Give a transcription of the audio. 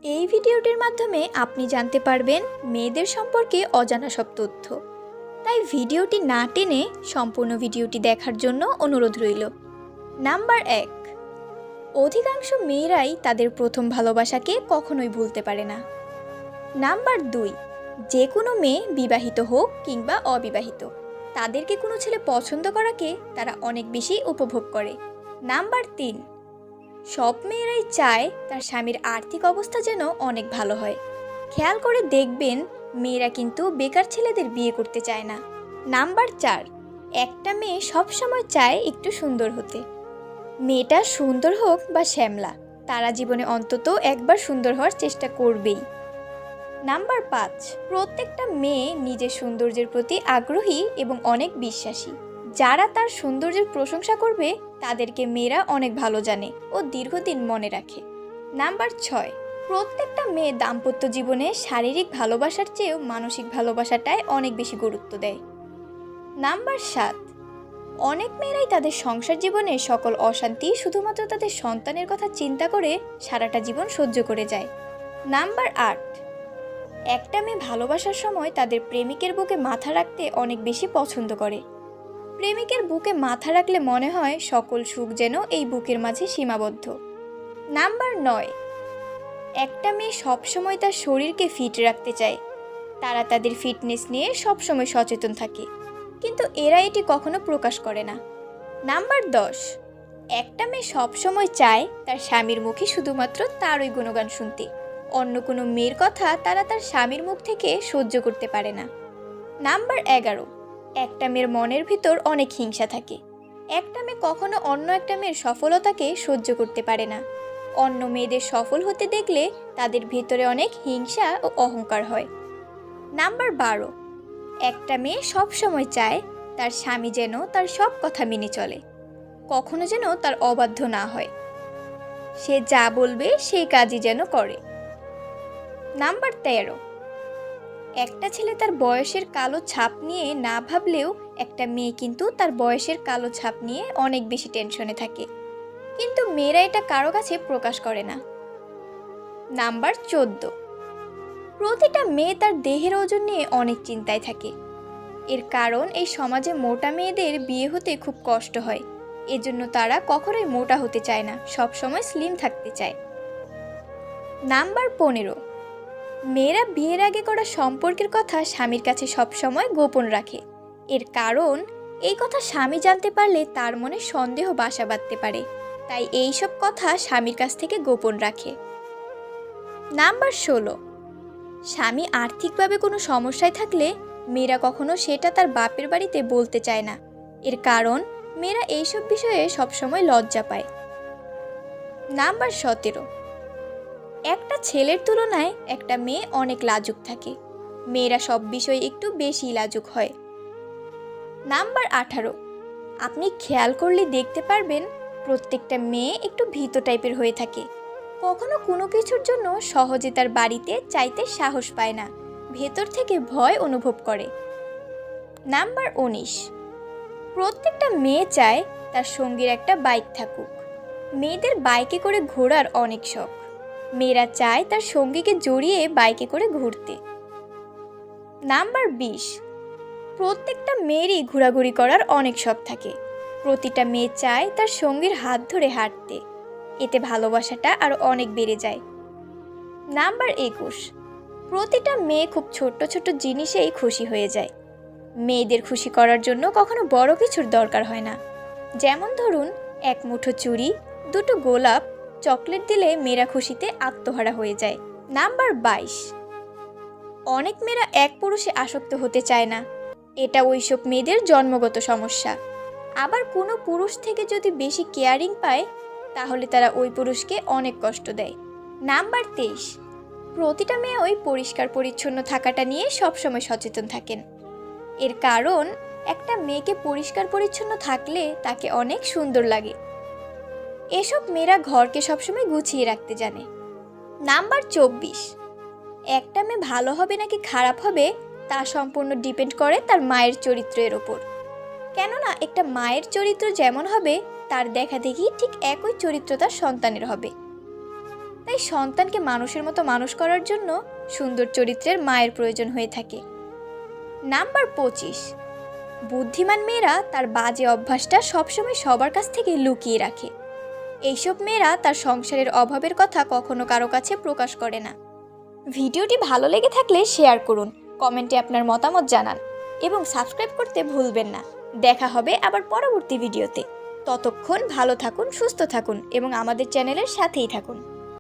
এই ভিডিওটির মাধ্যমে আপনি জানতে পারবেন মেয়েদের সম্পর্কে অজানা সব তথ্য। তাই ভিডিওটি না টেনে সম্পূর্ণ ভিডিওটি দেখার জন্য অনুরোধ রইল। নাম্বার 1, অধিকাংশ মেয়েরাই তাদের প্রথম ভালোবাসাকে কখনোই ভুলতে পারে না। নাম্বার 2, যে কোনো মেয়ে বিবাহিত হোক কিংবা অবিবাহিত, তাদেরকে কোনো ছেলে পছন্দ করাকে তারা অনেক বেশি উপভোগ করে। নাম্বার 3, সব মেয়েরাই চায় তার স্বামীর আর্থিক অবস্থা যেন অনেক ভালো হয়। খেয়াল করে দেখবেন মেয়েরা কিন্তু বেকার ছেলেদের বিয়ে করতে চায় না। নাম্বার 4, একটা মেয়ে সবসময় চায় একটু সুন্দর হতে। মেয়েটা সুন্দর হোক বা শ্যামলা, তারা জীবনে অন্তত একবার সুন্দর হওয়ার চেষ্টা করবেই। নাম্বার 5, প্রত্যেকটা মেয়ে নিজের সৌন্দর্যের প্রতি আগ্রহী এবং অনেক বিশ্বাসী। যারা তার সৌন্দর্যের প্রশংসা করবে তাদেরকে মেয়েরা অনেক ভালো জানে ও দীর্ঘদিন মনে রাখে। নাম্বার 6, প্রত্যেকটা মেয়ে দাম্পত্য জীবনে শারীরিক ভালোবাসার চেয়েও মানসিক ভালোবাসাটায় অনেক বেশি গুরুত্ব দেয়। নাম্বার 7, অনেক মেয়েরাই তাদের সংসার জীবনে সকল অশান্তি শুধুমাত্র তাদের সন্তানের কথা চিন্তা করে সারাটা জীবন সহ্য করে যায়। নাম্বার 8, একটা মেয়ে ভালোবাসার সময় তাদের প্রেমিকের বুকে মাথা রাখতে অনেক বেশি পছন্দ করে। প্রেমিকের বুকে মাথা রাখলে মনে হয় সকল সুখ যেন এই বুকের মাঝে সীমাবদ্ধ। নাম্বার 9, একটা মেয়ে সবসময় তার শরীরকে ফিট রাখতে চায়। তারা তাদের ফিটনেস নিয়ে সবসময় সচেতন থাকে, কিন্তু এরা এটি কখনো প্রকাশ করে না। নাম্বার 10, একটা মেয়ে সবসময় চায় তার স্বামীর মুখে শুধুমাত্র তারই গুণগান শুনতে। অন্য কোনো মেয়ের কথা তারা তার স্বামীর মুখ থেকে সহ্য করতে পারে না। নাম্বার 11, একটা মেয়ের মনের ভিতর অনেক হিংসা থাকে। একটা মেয়ে কখনো অন্য একটা মেয়ের সফলতাকে সহ্য করতে পারে না। অন্য মেয়েদের সফল হতে দেখলে তাদের ভিতরে অনেক হিংসা ও অহংকার হয়। নাম্বার 12, একটা মেয়ে সবসময় চায় তার স্বামী যেন তার সব কথা মেনে চলে, কখনো যেন তার অবাধ্য না হয়। সে যা বলবে সেই কাজই যেন করে। নাম্বার 13, একটা ছেলে তার বয়সের কালো ছাপ নিয়ে না ভাবলেও একটা মেয়ে কিন্তু তার বয়সের কালো ছাপ নিয়ে অনেক বেশি টেনশনে থাকে, কিন্তু মেয়েরা এটা কারো কাছে প্রকাশ করে না। নাম্বার 14, প্রতিটা মেয়ে তার দেহের ওজন নিয়ে অনেক চিন্তায় থাকে। এর কারণ এই সমাজে মোটা মেয়েদের বিয়ে হতে খুব কষ্ট হয়, এজন্য তারা কখনোই মোটা হতে চায় না, সবসময় স্লিম থাকতে চায়। নাম্বার 15, মেয়েরা বিয়ের আগে করা সম্পর্কের কথা স্বামীর কাছে সবসময় গোপন রাখে। এর কারণ এই কথা স্বামী জানতে পারলে তার মনে সন্দেহ বাসা বাঁধতে পারে, তাই এই সব কথা স্বামীর কাছ থেকে গোপন রাখে। নাম্বার 16, স্বামী আর্থিকভাবে কোনো সমস্যায় থাকলে মেয়েরা কখনো সেটা তার বাপের বাড়িতে বলতে চায় না। এর কারণ মেয়েরা এইসব বিষয়ে সবসময় লজ্জা পায়। নাম্বার 17, একটা ছেলের তুলনায় একটা মেয়ে অনেক লাজুক থাকে। মেয়েরা সব বিষয়ে একটু বেশি লাজুক হয়। নাম্বার 18, আপনি খেয়াল করলে দেখতে পারবেন প্রত্যেকটা মেয়ে একটু ভীত টাইপের হয়ে থাকে। কখনো কোনো কিছুর জন্য সহজে তার বাড়িতে চাইতে সাহস পায় না, ভেতর থেকে ভয় অনুভব করে। নাম্বার 19, প্রত্যেকটা মেয়ে চায় তার সঙ্গীর একটা বাইক থাকুক। মেয়েদের বাইকে করে ঘোরার অনেক শখ। মেয়েরা চায় তার সঙ্গীকে জড়িয়ে বাইকে করে ঘুরতে। নাম্বার 20, প্রত্যেকটা মেয়েরই ঘোরাঘুরি করার অনেক শখ থাকে। প্রতিটা মেয়ে চায় তার সঙ্গীর হাত ধরে হাঁটতে, এতে ভালোবাসাটা আরও অনেক বেড়ে যায়। নাম্বার 21, প্রতিটা মেয়ে খুব ছোট্ট ছোট্ট জিনিসেই খুশি হয়ে যায়। মেয়েদের খুশি করার জন্য কখনো বড় কিছুর দরকার হয় না। যেমন ধরুন, এক মুঠো চুড়ি, দুটো গোলাপ, চকলেট দিলে মেয়েরা খুশিতে আত্মহারা হয়ে যায়। নাম্বার 22, অনেক মেয়েরা এক পুরুষে আসক্ত হতে চায় না। এটা ওইসব মেয়েদের জন্মগত সমস্যা। আবার কোনো পুরুষ থেকে যদি বেশি কেয়ারিং পায় তাহলে তারা ওই পুরুষকে অনেক কষ্ট দেয়। নাম্বার 23, প্রতিটা মেয়ে ওই পরিষ্কার পরিচ্ছন্ন থাকাটা নিয়ে সবসময় সচেতন থাকেন। এর কারণ একটা মেয়েকে পরিষ্কার পরিচ্ছন্ন থাকলে তাকে অনেক সুন্দর লাগে। এসব মেয়েরা ঘরকে সবসময় গুছিয়ে রাখতে জানে। নাম্বার 24, একটা মেয়ে ভালো হবে নাকি খারাপ হবে তা সম্পূর্ণ ডিপেন্ড করে তার মায়ের চরিত্রের ওপর। কেননা একটা মায়ের চরিত্র যেমন হবে তার দেখা দেখি ঠিক একই চরিত্র তার সন্তানের হবে। তাই সন্তানকে মানুষের মতো মানুষ করার জন্য সুন্দর চরিত্রের মায়ের প্রয়োজন হয়ে থাকে। নাম্বার 25, বুদ্ধিমান মেয়েরা তার বাজে অভ্যাসটা সবসময় সবার কাছ থেকে লুকিয়ে রাখে। এইসব মেয়েরা তার সংসারের অভাবের কথা কখনো কারো কাছে প্রকাশ করে না। ভিডিওটি ভালো লেগে থাকলে শেয়ার করুন, কমেন্টে আপনার মতামত জানান এবং সাবস্ক্রাইব করতে ভুলবেন না। দেখা হবে আবার পরবর্তী ভিডিওতে। ততক্ষণ ভালো থাকুন, সুস্থ থাকুন এবং আমাদের চ্যানেলের সাথেই থাকুন।